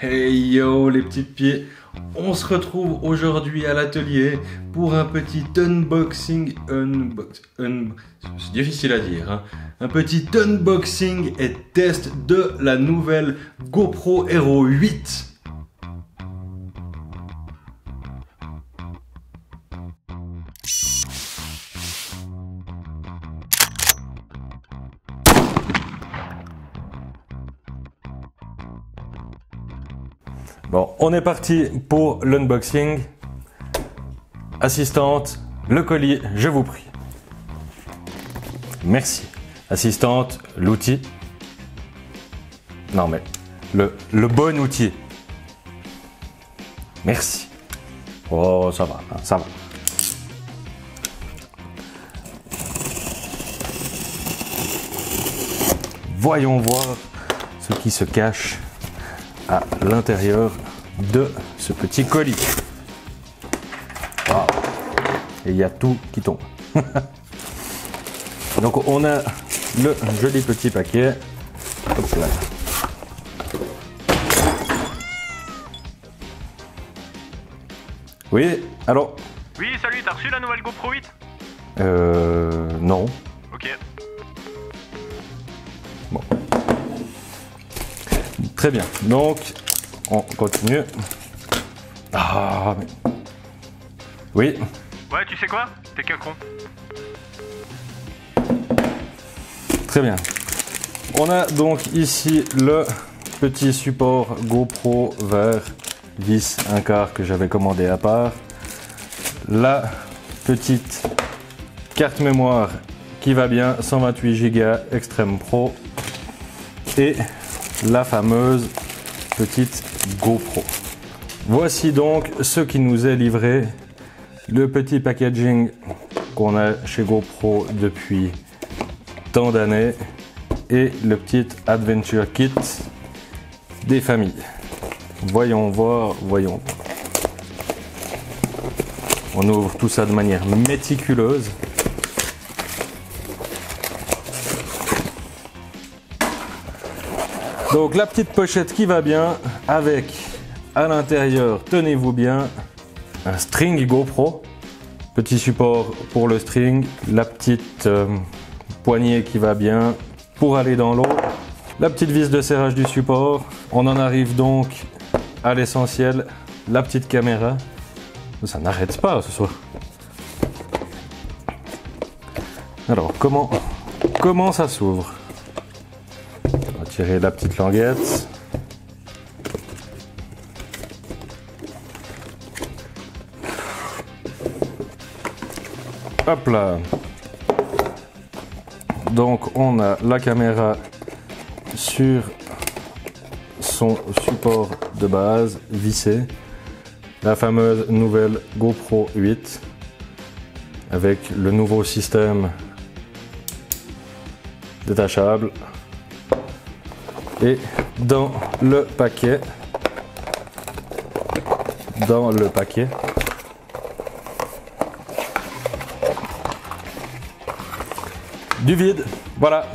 Hey yo les petits pieds, on se retrouve aujourd'hui à l'atelier pour un petit unboxing, c'est difficile à dire, hein. Un petit unboxing et test de la nouvelle GoPro Hero 8. Bon, on est parti pour l'unboxing. Assistante, le colis, je vous prie. Merci. Assistante, l'outil. Non mais, le bon outil. Merci. Oh, ça va, hein, ça va. Voyons voir ce qui se cache à l'intérieur de ce petit colis. Wow. Et il y a tout qui tombe. Donc on a le joli petit paquet. Hop là. Oui, allô? Oui, salut, t'as reçu la nouvelle GoPro 8? Non. Ok. Bon. Très bien, donc on continue. Ah, mais... Oui. Ouais, tu sais quoi? T'es qu'un con. Très bien. On a donc ici le petit support GoPro vert vis 1/4 que j'avais commandé à part. La petite carte mémoire qui va bien, 128 Go Extreme Pro. Et la fameuse petite GoPro. Voici donc ce qui nous est livré. Le petit packaging qu'on a chez GoPro depuis tant d'années et le petit Adventure Kit des familles. Voyons voir, voyons. On ouvre tout ça de manière méticuleuse. Donc la petite pochette qui va bien avec à l'intérieur, tenez-vous bien, un string GoPro, petit support pour le string, la petite poignée qui va bien pour aller dans l'eau, la petite vis de serrage du support. On en arrive donc à l'essentiel, la petite caméra. Ça n'arrête pas ce soir. Alors comment ça s'ouvre? On va tirer la petite languette. Hop là. Donc on a la caméra sur son support de base vissé. La fameuse nouvelle GoPro 8 avec le nouveau système détachable. Et dans le paquet, du vide, voilà.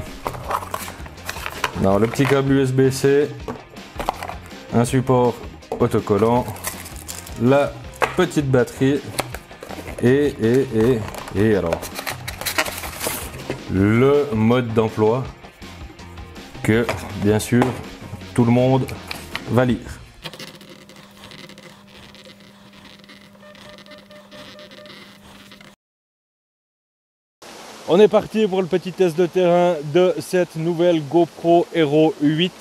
Dans le petit câble USB-C, un support autocollant, la petite batterie et alors le mode d'emploi que bien sûr tout le monde va lire. On est parti pour le petit test de terrain de cette nouvelle GoPro Hero 8.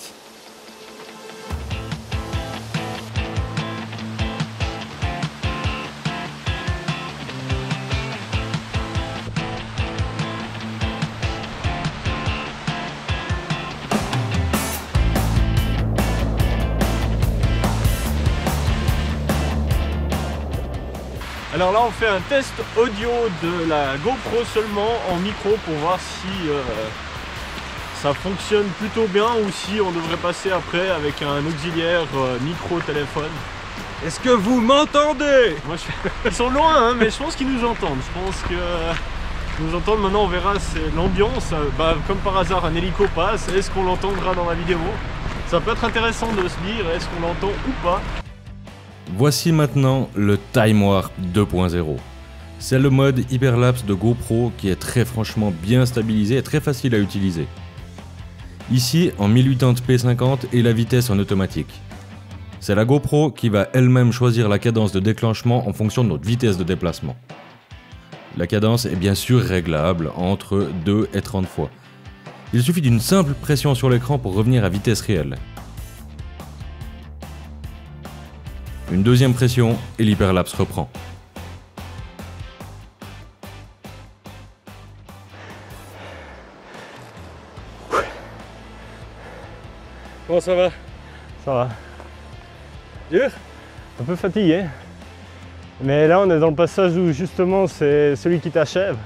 Alors là, on fait un test audio de la GoPro seulement en micro pour voir si ça fonctionne plutôt bien ou si on devrait passer après avec un auxiliaire micro-téléphone. Est-ce que vous m'entendez? Ils sont loin, hein, mais je pense qu'ils nous entendent. Je pense qu'ils nous entendent. Maintenant, on verra l'ambiance. Comme par hasard, un hélico passe. Est-ce qu'on l'entendra dans la vidéo? Ça peut être intéressant de se dire est-ce qu'on l'entend ou pas. Voici maintenant le Time Warp 2.0. C'est le mode hyperlapse de GoPro qui est très franchement bien stabilisé et très facile à utiliser. Ici en 1080p 50 et la vitesse en automatique. C'est la GoPro qui va elle-même choisir la cadence de déclenchement en fonction de notre vitesse de déplacement. La cadence est bien sûr réglable entre 2 et 30 fois. Il suffit d'une simple pression sur l'écran pour revenir à vitesse réelle. Une deuxième pression et l'hyperlapse reprend. Comment ça va? Ça va. Dur? Un peu fatigué. Mais là on est dans le passage où justement c'est celui qui t'achève.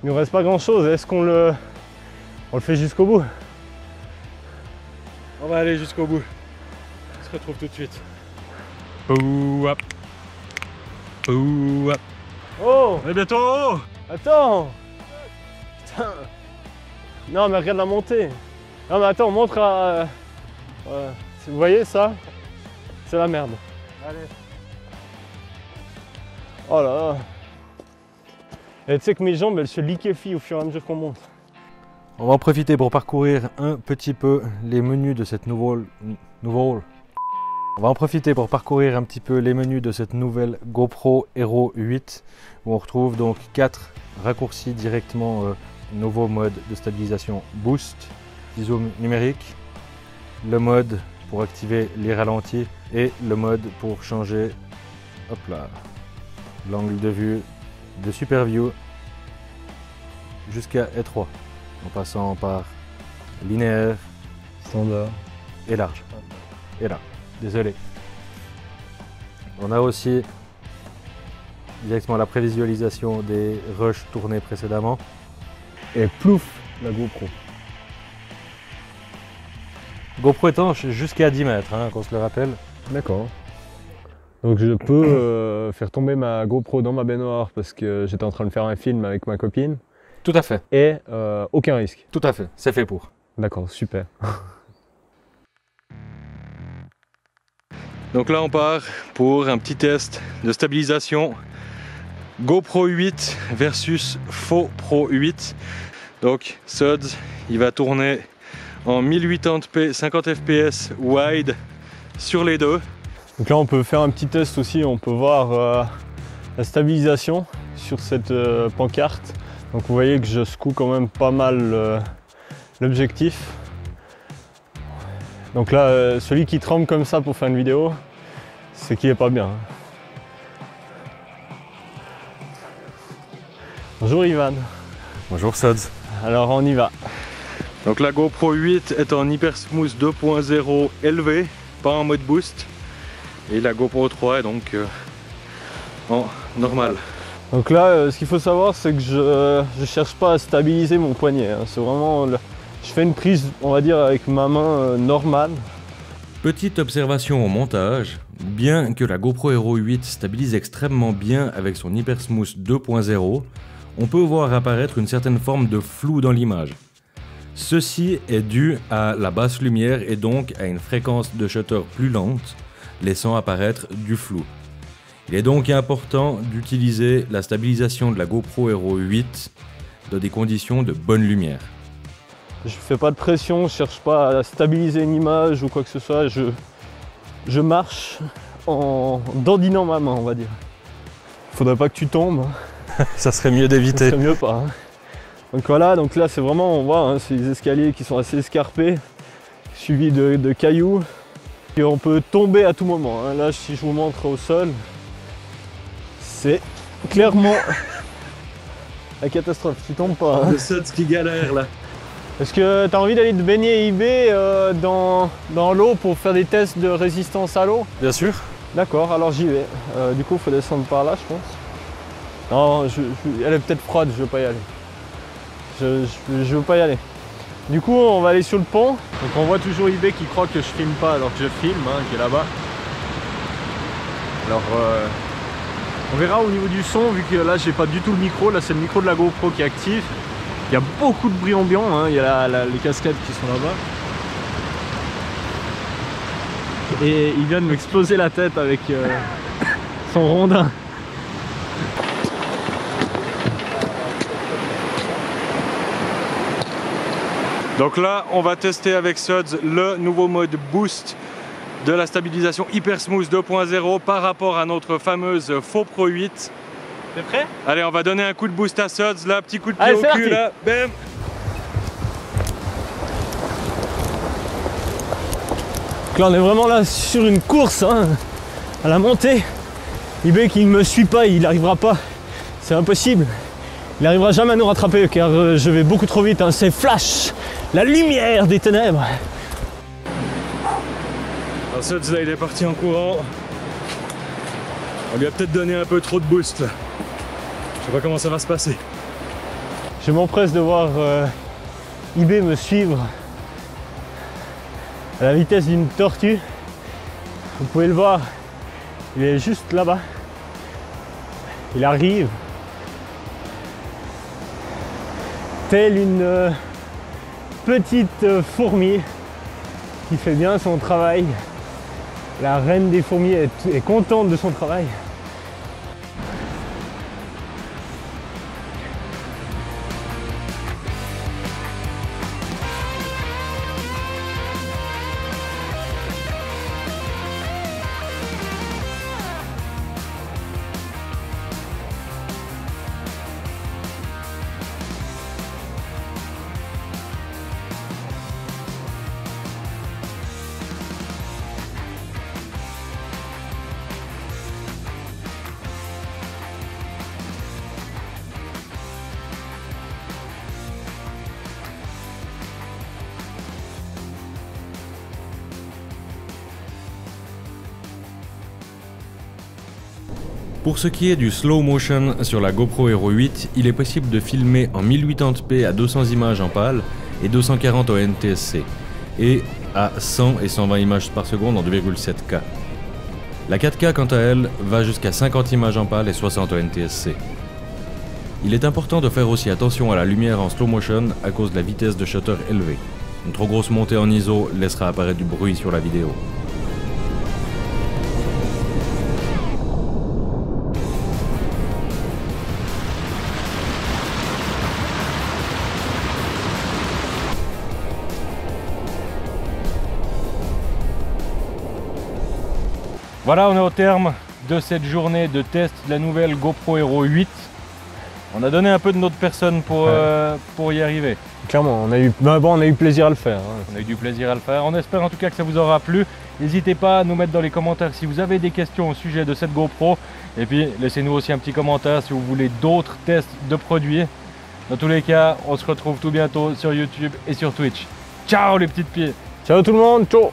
Il nous reste pas grand chose. Est-ce qu'on le fait jusqu'au bout? On va aller jusqu'au bout. On se retrouve tout de suite. Oh! On est bientôt en haut. Attends! Putain! Non mais regarde la montée! Non mais attends, montre à... vous voyez ça? C'est la merde. Allez. Oh là là! Et tu sais que mes jambes elles se liquéfient au fur et à mesure qu'on monte. On va en profiter pour parcourir un petit peu les menus de cette nouvelle GoPro Hero 8 où on retrouve donc 4 raccourcis directement nouveau mode de stabilisation Boost, zoom numérique, le mode pour activer les ralentis et le mode pour changer hop là, l'angle de vue de Super View jusqu'à étroit en passant par linéaire, Standard. et large. Et là, désolé. On a aussi directement la prévisualisation des rushs tournés précédemment. Et plouf, la GoPro. GoPro étanche jusqu'à 10 mètres, hein, qu'on se le rappelle. D'accord. Donc je peux faire tomber ma GoPro dans ma baignoire parce que j'étais en train de faire un film avec ma copine. Tout à fait, Et aucun risque. tout à fait, c'est fait pour. D'accord, super. Donc là on part pour un petit test de stabilisation GoPro 8 versus faux Pro 8. Donc Suds, il va tourner en 1080p 50 fps wide sur les deux. Donc là on peut faire un petit test aussi, on peut voir la stabilisation sur cette pancarte. Donc vous voyez que je secoue quand même pas mal l'objectif. Donc là celui qui tremble comme ça pour faire une vidéo, c'est qu'il est pas bien. Bonjour Ivan. Bonjour Suds. Alors on y va. Donc la GoPro 8 est en Hyper Smooth 2.0 élevé, pas en mode boost. Et la GoPro 3 est donc en normal. Donc là ce qu'il faut savoir c'est que je cherche pas à stabiliser mon poignet. Hein. C'est vraiment, je fais une prise on va dire avec ma main normale. Petite observation au montage, bien que la GoPro Hero 8 stabilise extrêmement bien avec son Hyper Smooth 2.0, on peut voir apparaître une certaine forme de flou dans l'image. Ceci est dû à la basse lumière et donc à une fréquence de shutter plus lente, laissant apparaître du flou. Il est donc important d'utiliser la stabilisation de la GoPro Hero 8 dans des conditions de bonne lumière. Je fais pas de pression, je cherche pas à stabiliser une image ou quoi que ce soit, je marche en dandinant ma main on va dire. Faudrait pas que tu tombes. Ça serait mieux d'éviter. C'est mieux pas. Hein. Donc voilà, donc là c'est vraiment, on voit, hein, c'est des escaliers qui sont assez escarpés, suivis de cailloux. Et on peut tomber à tout moment. Hein. Là si je vous montre au sol, c'est clairement la catastrophe, tu tombes pas. Hein. Le Suds qui galère là. Est-ce que tu as envie d'aller te baigner eBay dans l'eau pour faire des tests de résistance à l'eau? Bien sûr. D'accord, alors j'y vais. Du coup il faut descendre par là je pense. Non, elle est peut-être froide, je veux pas y aller. Je veux pas y aller. Du coup on va aller sur le pont. Donc on voit toujours eBay qui croit que je filme pas alors que je filme, hein, qui est là-bas. Alors on verra au niveau du son, vu que là j'ai pas du tout le micro, là c'est le micro de la GoPro qui est actif. Il y a beaucoup de bruit ambiant, hein. Il y a les cascades qui sont là-bas. et il vient de m'exploser la tête avec son rondin. Donc là, on va tester avec Suds le nouveau mode boost de la stabilisation Hyper Smooth 2.0 par rapport à notre fameuse Faux Pro 8. T'es prêt? Allez, on va donner un coup de boost à Suds, là, petit coup de pied Allez, au cul, là, bam. Donc là on est vraiment là sur une course hein, à la montée. eBay qui ne me suit pas, il n'arrivera pas, c'est impossible. Il n'arrivera jamais à nous rattraper car je vais beaucoup trop vite, hein. C'est Flash, la lumière des ténèbres. Alors Suds, là, il est parti en courant. On lui a peut-être donné un peu trop de boost, là. Je sais pas comment ça va se passer. Je m'empresse de voir eBay me suivre à la vitesse d'une tortue. Vous pouvez le voir, il est juste là-bas. Il arrive telle une petite fourmi qui fait bien son travail. La reine des fourmis est contente de son travail. Pour ce qui est du slow motion sur la GoPro Hero 8, il est possible de filmer en 1080p à 200 images en PAL et 240 au NTSC, et à 100 et 120 images par seconde en 2,7K. La 4K quant à elle va jusqu'à 50 images en PAL et 60 au NTSC. Il est important de faire aussi attention à la lumière en slow motion à cause de la vitesse de shutter élevée. Une trop grosse montée en ISO laissera apparaître du bruit sur la vidéo. Voilà, on est au terme de cette journée de test de la nouvelle GoPro Hero 8. On a donné un peu de notre personne pour y arriver. Clairement, on a eu plaisir à le faire. Hein. On a eu du plaisir à le faire. On espère en tout cas que ça vous aura plu. N'hésitez pas à nous mettre dans les commentaires si vous avez des questions au sujet de cette GoPro. Et puis laissez-nous aussi un petit commentaire si vous voulez d'autres tests de produits. Dans tous les cas, on se retrouve tout bientôt sur YouTube et sur Twitch. Ciao les petites pieds. Ciao tout le monde, ciao.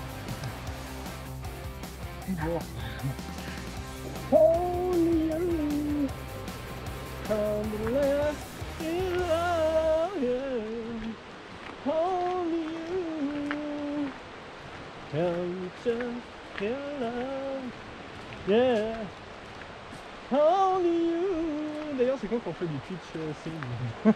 D'ailleurs, c'est quand qu'on fait du Twitch stream?